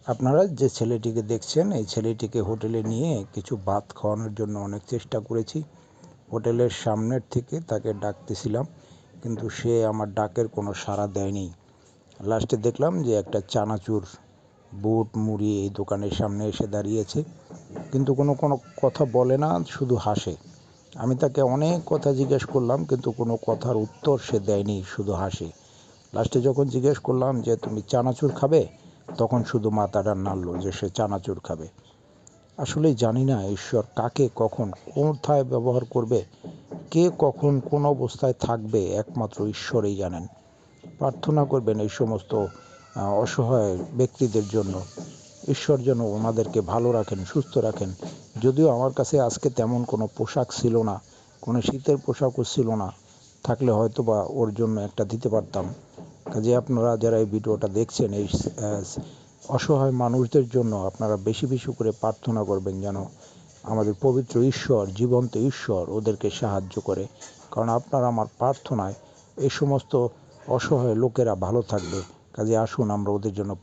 আপনারা যে ছেলেটিকে দেখছেন এই ছেলেটিকে হোটেলে নিয়ে কিছু ভাত খাওয়ানোর জন্য অনেক চেষ্টা করেছি। হোটেলের সামনের থেকে তাকে ডাকতেছিলাম, কিন্তু সে আমার ডাকের কোনো সাড়া দেয়নি। লাস্টে দেখলাম যে একটা চানাচুর, বুট, মুড়ি এই দোকানের সামনে এসে দাঁড়িয়েছে, কিন্তু কোনো কথা বলে না, শুধু হাসে। আমি তাকে অনেক কথা জিজ্ঞেস করলাম, কিন্তু কোনো কথার উত্তর সে দেয়নি, শুধু হাসে। লাস্টে যখন জিজ্ঞেস করলাম যে তুমি চানাচুর খাবে, তখন শুধু মাথাটা নাড়ল যে সে চানাচুর খাবে। আসলেই জানি না ঈশ্বর কাকে কখন কোথায় ব্যবহার করবে, কে কখন কোন অবস্থায় থাকবে, একমাত্র ঈশ্বরই জানেন। প্রার্থনা করবেন এই সমস্ত অসহায় ব্যক্তিদের জন্য। ঈশ্বর যেন ওনাদেরকে ভালো রাখেন, সুস্থ রাখেন। যদিও আমার কাছে আজকে তেমন কোনো পোশাক ছিল না, কোনো শীতের পোশাকও ছিল না, থাকলে হয়তো বা ওর জন্য একটা দিতে পারতাম। কাজে আপনারা যারা এই ভিডিওটা দেখছেন, এই অসহায় মানুষদের জন্য আপনারা বেশি বেশি করে প্রার্থনা করবেন যেন আমাদের পবিত্র ঈশ্বর, জীবন্ত ঈশ্বর ওদেরকে সাহায্য করে। কারণ আপনার আমার প্রার্থনায় এই সমস্ত অসহায় লোকেরা ভালো থাকবে। কাজে আসুন আমরা ওদের জন্য